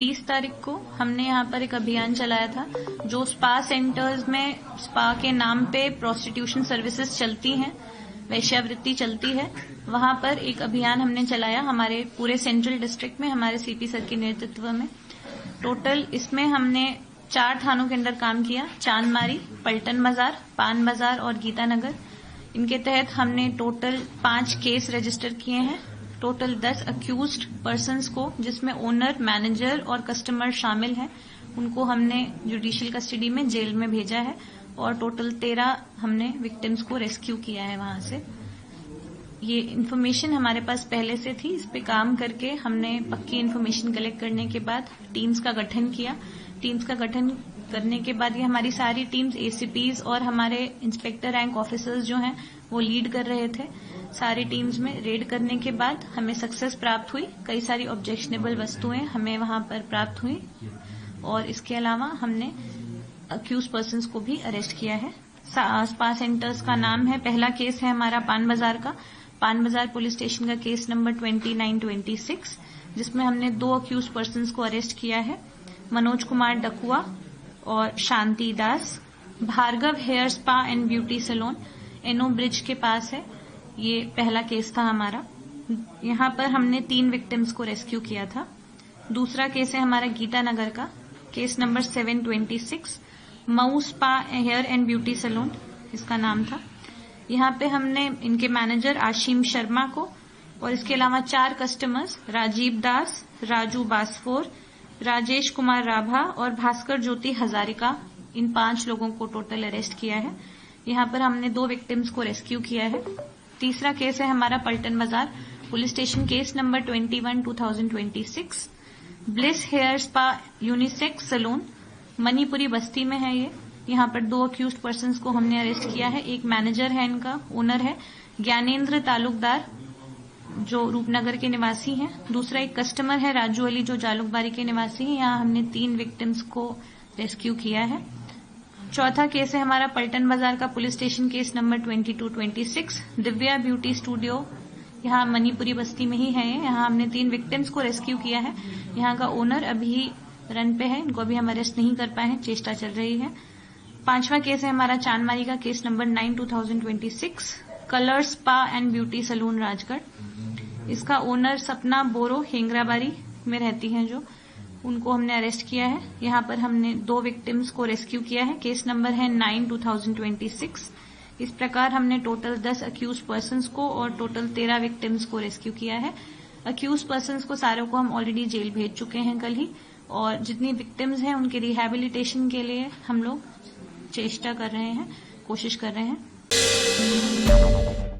30 तारीख को हमने यहाँ पर एक अभियान चलाया था जो स्पा सेंटर्स में स्पा के नाम पे प्रोस्टिट्यूशन सर्विसेज चलती हैं, वैश्यावृत्ति चलती है। वहां पर एक अभियान हमने चलाया हमारे पूरे सेंट्रल डिस्ट्रिक्ट में, हमारे सीपी सर के नेतृत्व में। टोटल इसमें हमने 4 थानों के अंदर काम किया, चांदमारी, पलटन बाजार, पान बाजार और गीतानगर। इनके तहत हमने टोटल 5 केस रजिस्टर किए हैं। टोटल 10 अक्यूज्ड पर्संस को, जिसमें ओनर, मैनेजर और कस्टमर शामिल हैं, उनको हमने जुडिशियल कस्टडी में जेल में भेजा है और टोटल 13 हमने विक्टिम्स को रेस्क्यू किया है वहां से। ये इन्फॉर्मेशन हमारे पास पहले से थी। इस पे काम करके हमने पक्की इन्फॉर्मेशन कलेक्ट करने के बाद टीम्स का गठन किया। टीम्स का गठन करने के बाद ये हमारी सारी टीम्स एसीपीज और हमारे इंस्पेक्टर रैंक ऑफिसर्स जो हैं वो लीड कर रहे थे। सारी टीम्स में रेड करने के बाद हमें सक्सेस प्राप्त हुई। कई सारी ऑब्जेक्शनेबल वस्तुएं हमें वहां पर प्राप्त हुई और इसके अलावा हमने अक्यूज पर्संस को भी अरेस्ट किया है। स्पा सेंटर्स का नाम है, पहला केस है हमारा पान बाजार का, पान बाजार पुलिस स्टेशन का केस नंबर 2926, जिसमें हमने 2 अक्यूज पर्संस को अरेस्ट किया है, मनोज कुमार डकुआ और Shanti Das. Bhargav hair spa and beauty salon Eno bridge के पास है। ये पहला केस था हमारा। यहाँ पर हमने 3 विक्टिम्स को रेस्क्यू किया था। दूसरा केस है हमारा गीतानगर का, case number 726, Mau spa hair and beauty salon इसका नाम था। यहाँ पे हमने इनके मैनेजर आशीम शर्मा को और इसके अलावा 4 कस्टमर्स, राजीव दास, राजू बासफोर, राजेश कुमार राभा और भास्कर ज्योति हजारिका, इन 5 लोगों को टोटल अरेस्ट किया है। यहाँ पर हमने 2 विक्टिम्स को रेस्क्यू किया है। तीसरा केस है हमारा Paltan Bazaar police station, case number 21/2026, bliss hair spa unisex salon, Manipuri Basti में है ये। यहाँ पर 2 अक्यूज्ड पर्संस को हमने अरेस्ट किया है। एक मैनेजर है, इनका ओनर है ज्ञानेंद्र तालुकदार जो रूपनगर के निवासी हैं। दूसरा एक कस्टमर है राजू अली जो जालुकबारी के निवासी हैं। यहाँ हमने 3 विक्टिम्स को रेस्क्यू किया है। चौथा केस है हमारा पलटन बाजार का police station, case number 2226, Divya beauty studio, यहाँ मणिपुरी बस्ती में ही है ये। यहाँ हमने 3 विक्टिम्स को रेस्क्यू किया है। यहाँ का ओनर अभी रन पे है, इनको अभी हम अरेस्ट नहीं कर पाए हैं, चेष्टा चल रही है। 5वां केस है हमारा चांदमारी का, case number 9/2026, colour spa and beauty salon Rajgarh. इसका ओनर सपना बोरो हेंगराबारी में रहती हैं जो, उनको हमने अरेस्ट किया है। यहाँ पर हमने 2 विक्टिम्स को रेस्क्यू किया है। केस नंबर है 9/2026। इस प्रकार हमने टोटल 10 अक्यूज पर्संस को और टोटल 13 विक्टिम्स को रेस्क्यू किया है। अक्यूज पर्संस को सारों को हम ऑलरेडी जेल भेज चुके हैं कल ही, और जितनी विक्टिम्स हैं उनके रिहैबिलिटेशन के लिए हम लोग चेष्टा कर रहे हैं, कोशिश कर रहे हैं।